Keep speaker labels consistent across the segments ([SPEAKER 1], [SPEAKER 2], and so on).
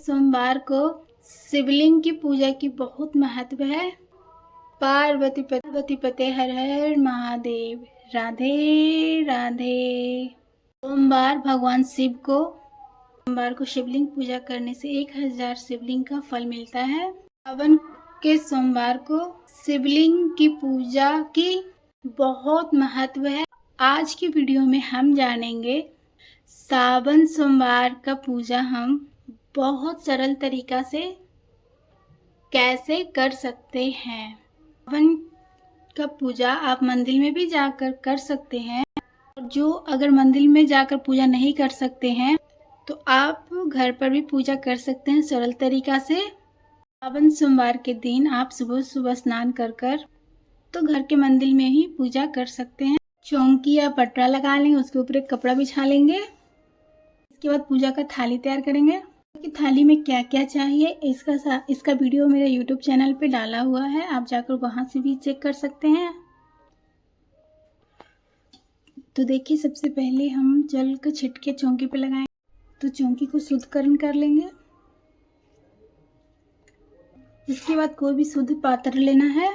[SPEAKER 1] सोमवार को शिवलिंग की पूजा की बहुत महत्व है। पार्वती पते हर हर महादेव, राधे राधे। सोमवार भगवान शिव को सोमवार को शिवलिंग पूजा करने से 1000 शिवलिंग का फल मिलता है। सावन के सोमवार को शिवलिंग की पूजा की बहुत महत्व है। आज की वीडियो में हम जानेंगे सावन सोमवार का पूजा हम बहुत सरल तरीका से कैसे कर सकते हैं। सावन का पूजा आप मंदिर में भी जाकर कर सकते हैं, और जो अगर मंदिर में जाकर पूजा नहीं कर सकते हैं तो आप घर पर भी पूजा कर सकते हैं सरल तरीका से। सावन सोमवार के दिन आप सुबह सुबह स्नान कर तो घर के मंदिर में ही पूजा कर सकते हैं। चौकी या पटरा लगा लेंगे, उसके ऊपर एक कपड़ा बिछा लेंगे। इसके बाद पूजा का थाली तैयार करेंगे। कि थाली में क्या क्या चाहिए इसका वीडियो मेरे YouTube चैनल पे डाला हुआ है, आप जाकर वहां से भी चेक कर सकते हैं। तो देखिए, सबसे पहले हम जल का छिटके चौकी पे लगाएंगे। तो चौकी को शुद्धकरण कर लेंगे। इसके बाद कोई भी शुद्ध पात्र लेना है।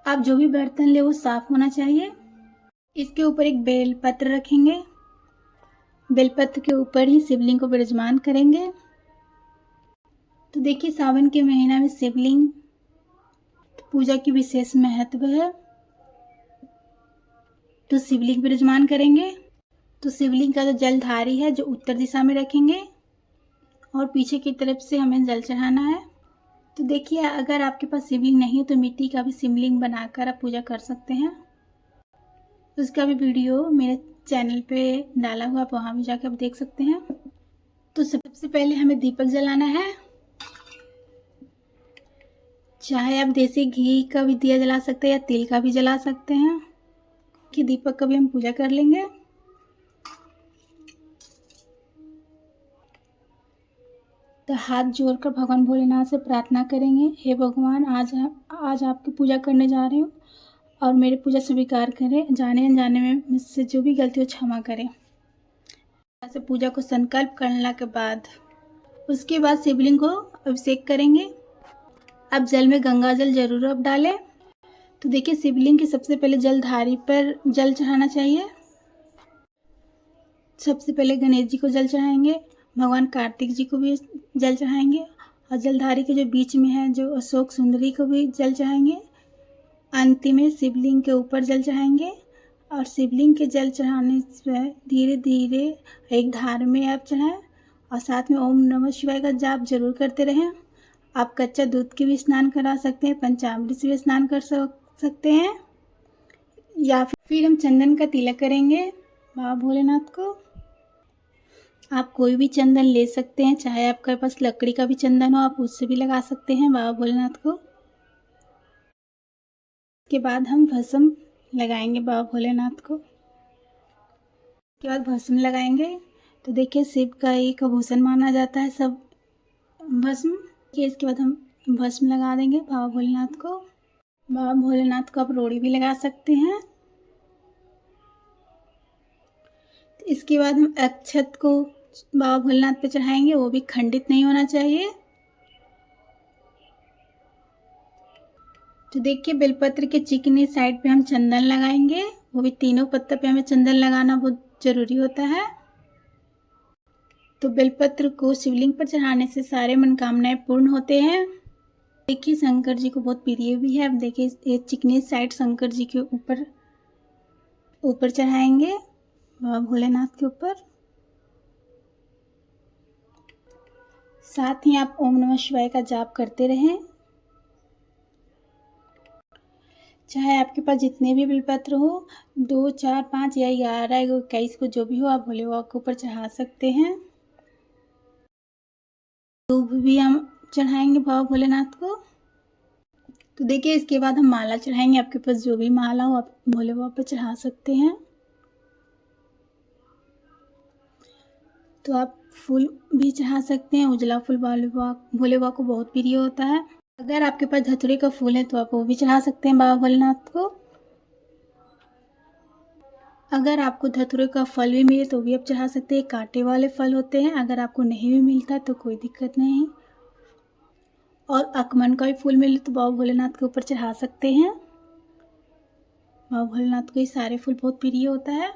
[SPEAKER 1] आप जो भी बर्तन ले वो साफ होना चाहिए। इसके ऊपर एक बेलपत्र रखेंगे। बेलपत्र के ऊपर ही शिवलिंग को विराजमान करेंगे। तो देखिए, सावन के महीना में शिवलिंग पूजा की विशेष महत्व है। तो शिवलिंग विराजमान करेंगे। तो शिवलिंग का जो जलधारी है जो उत्तर दिशा में रखेंगे और पीछे की तरफ से हमें जल चढ़ाना है। तो देखिए, अगर आपके पास शिवलिंग नहीं हो तो मिट्टी का भी शिवलिंग बनाकर आप पूजा कर सकते हैं। उसका भी वीडियो मेरे चैनल पे डाला हुआ, आप वहाँ भी जाकर आप देख सकते हैं। तो सबसे पहले हमें दीपक जलाना है। चाहे आप देसी घी का भी दिया जला सकते हैं या तिल का भी जला सकते हैं। कि दीपक का भी हम पूजा कर लेंगे। तो हाथ जोड़कर भगवान भोलेनाथ से प्रार्थना करेंगे, हे भगवान, आज आपकी पूजा करने जा रही हूँ और मेरी पूजा स्वीकार करें। जाने अनजाने में मुझसे जो भी गलती हो क्षमा करें। ऐसे पूजा को संकल्प करने के बाद उसके बाद शिवलिंग को अभिषेक करेंगे। अब जल में गंगा जल जरूर अब डालें। तो देखिए, शिवलिंग की सबसे पहले जलधारी पर जल चढ़ाना चाहिए। सबसे पहले गणेश जी को जल चढ़ाएंगे, भगवान कार्तिक जी को भी जल चढ़ाएंगे, और जलधारी के जो बीच में है जो अशोक सुंदरी को भी जल चढ़ाएंगे। अंतिम में शिवलिंग के ऊपर जल चढ़ाएंगे। और शिवलिंग के जल चढ़ाने से धीरे धीरे एक धार में आप चढ़ाएं, और साथ में ओम नमः शिवाय का जाप जरूर करते रहें। आप कच्चा दूध के भी स्नान करा सकते हैं, पंचामृत से भी स्नान कर सकते हैं, या फिर हम चंदन का तिलक करेंगे बाबा भोलेनाथ को। आप कोई भी चंदन ले सकते हैं, चाहे आपके पास लकड़ी का भी चंदन हो आप उससे भी लगा सकते हैं बाबा भोलेनाथ को। के बाद हम भस्म लगाएंगे बाबा भोलेनाथ को। के बाद भस्म लगाएंगे। तो देखिए, शिव का एक आभूषण माना जाता है सब भस्म। इसके बाद हम भस्म लगा देंगे बाबा भोलेनाथ को। बाबा भोलेनाथ को आप रोड़ी भी लगा सकते हैं। इसके बाद हम अक्षत को बाबा भोलेनाथ पे चढ़ाएंगे, वो भी खंडित नहीं होना चाहिए। तो देखिए, बेलपत्र के चिकनी साइड पे हम चंदन लगाएंगे, वो भी तीनों पत्ता पे हमें चंदन लगाना बहुत जरूरी होता है। तो बेलपत्र को शिवलिंग पर चढ़ाने से सारे मनोकामनाएं पूर्ण होते हैं। देखिए, शंकर जी को बहुत प्रिय भी है। अब देखिए, ये चिकनी साइड शंकर जी के ऊपर चढ़ाएंगे बाबा भोलेनाथ के ऊपर। साथ ही आप ओम नमः शिवाय का जाप करते रहें। चाहे आपके पास जितने भी बेलपत्र हो, 2, 4, 5 या 11 या 21 को जो भी हो, आप भोले बाबा के ऊपर चढ़ा सकते हैं। धूप भी हम चढ़ाएंगे बाबा भोलेनाथ को। तो देखिए, इसके बाद हम माला चढ़ाएंगे। आपके पास जो भी माला हो आप भोले बाबा पर चढ़ा सकते हैं। तो आप फूल भी चढ़ा सकते हैं। उजला फूल भोले बाबा को बहुत प्रिय होता है। अगर आपके पास धतूरे का फूल है तो आप वो भी चढ़ा सकते हैं बाबा भोलेनाथ को। अगर आपको धतूरे का फल भी मिले तो भी आप चढ़ा सकते हैं, कांटे वाले फल होते हैं। अगर आपको नहीं भी मिलता तो कोई दिक्कत नहीं। और अकमन का भी फूल मिले तो बाबा भोलेनाथ के ऊपर चढ़ा सकते हैं। बाबा भोलेनाथ को ये सारे फूल बहुत प्रिय होता है।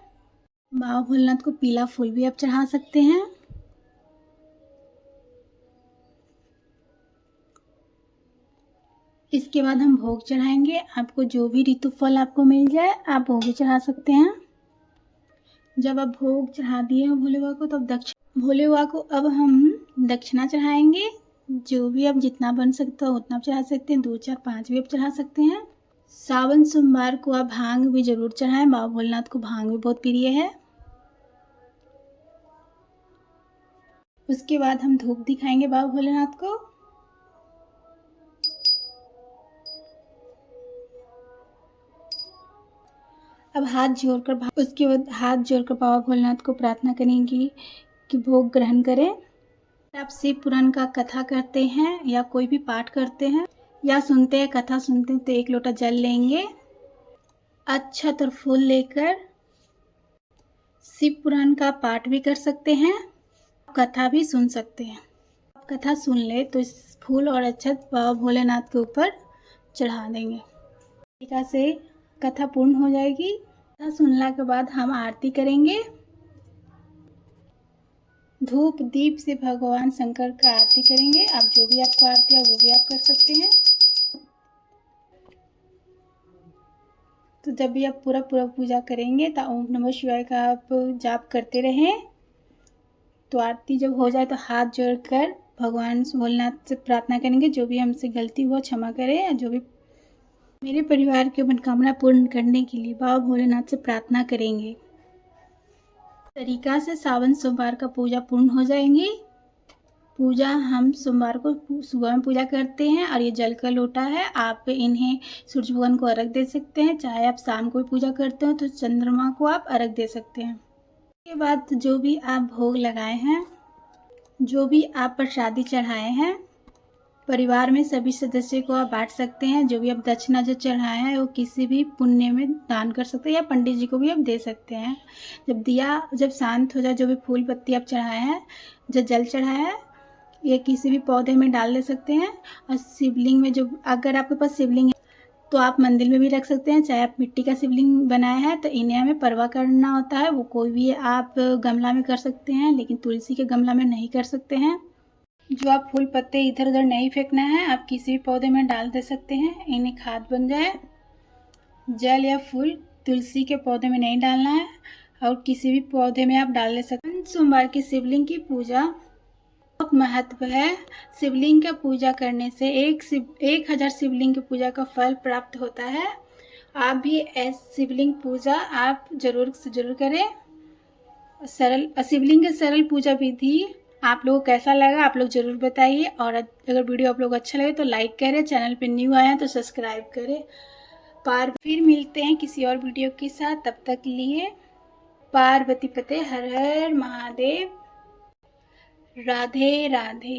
[SPEAKER 1] बाबा भोलेनाथ को पीला फूल भी आप चढ़ा सकते हैं। इसके बाद हम भोग चढ़ाएंगे। आपको जो भी ऋतु फल आपको मिल जाए आप भोग भी चढ़ा सकते हैं। जब आप भोग चढ़ा दिए हो भोले बाबा को तो अब भोले बाबा को अब हम दक्षिणा चढ़ाएंगे। जो भी आप जितना बन सकता हो उतना चढ़ा सकते हैं, 2, 4, 5 भी आप चढ़ा सकते हैं। सावन सोमवार को आप भांग भी जरूर चढ़ाएं। बाबा भोलेनाथ को भांग भी बहुत प्रिय है। उसके बाद हम धूप दिखाएंगे बाबा भोलेनाथ को। अब उसके बाद हाथ जोड़कर बाबा भोलेनाथ को प्रार्थना करेंगी कि भोग ग्रहण करें। आप शिव पुराण का कथा करते हैं या कोई भी पाठ करते हैं या सुनते हैं, कथा सुनते हैं तो 1 लोटा जल लेंगे। अक्षत और फूल लेकर शिव पुराण का पाठ भी कर सकते हैं, कथा भी सुन सकते हैं। कथा सुन ले तो इस फूल और अक्षत बाबा भोलेनाथ के ऊपर चढ़ा देंगे। तरीका से कथा पूर्ण हो जाएगी। कथा सुनने के बाद हम आरती करेंगे। धूप दीप से भगवान शंकर का आरती करेंगे। आप जो भी आपको आरती है वो भी आप कर सकते हैं। तो जब भी आप पूरा पूजा करेंगे तो ओम नमः शिवाय का आप जाप करते रहें। तो आरती जब हो जाए तो हाथ जोड़कर भगवान भोलेनाथ से प्रार्थना करेंगे जो भी हमसे गलती हुआ क्षमा करें। जो भी मेरे परिवार की मनोकामना पूर्ण करने के लिए बाबा भोलेनाथ से प्रार्थना करेंगे। तरीका से सावन सोमवार का पूजा पूर्ण हो जाएंगी। पूजा हम सोमवार को सुबह में पूजा करते हैं और ये जल का लोटा है। आप इन्हें सूर्य भगवान को अर्घ दे सकते हैं। चाहे आप शाम को भी पूजा करते हो तो चंद्रमा को आप अर्घ दे सकते हैं। इसके बाद जो भी आप भोग लगाए हैं, जो भी आप प्रसादी चढ़ाए हैं, परिवार में सभी सदस्यों को आप बांट सकते हैं। जो भी आप दक्षिणा जो चढ़ाए हैं वो किसी भी पुण्य में दान कर सकते हैं या पंडित जी को भी आप दे सकते हैं। जब शांत हो जाए, जो भी फूल पत्ती आप चढ़ाए हैं, जो जल चढ़ाया है, ये किसी भी पौधे में डाल दे सकते हैं। और शिवलिंग में जो अगर आपके पास शिवलिंग है तो आप मंदिर में भी रख सकते हैं। चाहे आप मिट्टी का शिवलिंग बनाया है तो इन्हें हमें परवा करना होता है। वो कोई भी आप गमला में कर सकते हैं, लेकिन तुलसी के गमला में नहीं कर सकते हैं। जो आप फूल पत्ते इधर उधर नहीं फेंकना है, आप किसी भी पौधे में डाल दे सकते हैं। इन्हें खाद बन जाए। जल या फूल तुलसी के पौधे में नहीं डालना है और किसी भी पौधे में आप डाल ले सकते हैं। सोमवार की शिवलिंग की पूजा बहुत महत्व है। शिवलिंग का पूजा करने से 1000 शिवलिंग की पूजा का फल प्राप्त होता है। आप भी शिवलिंग पूजा आप जरूर से जरूर करें। शिवलिंग की सरल पूजा विधि आप लोगों को कैसा लगा आप लोग ज़रूर बताइए। और अगर वीडियो आप लोग अच्छा लगे तो लाइक करें। चैनल पे न्यू आए हैं तो सब्सक्राइब करें। फिर मिलते हैं किसी और वीडियो के साथ। तब तक लिए पार्वती पते हर हर महादेव। राधे राधे।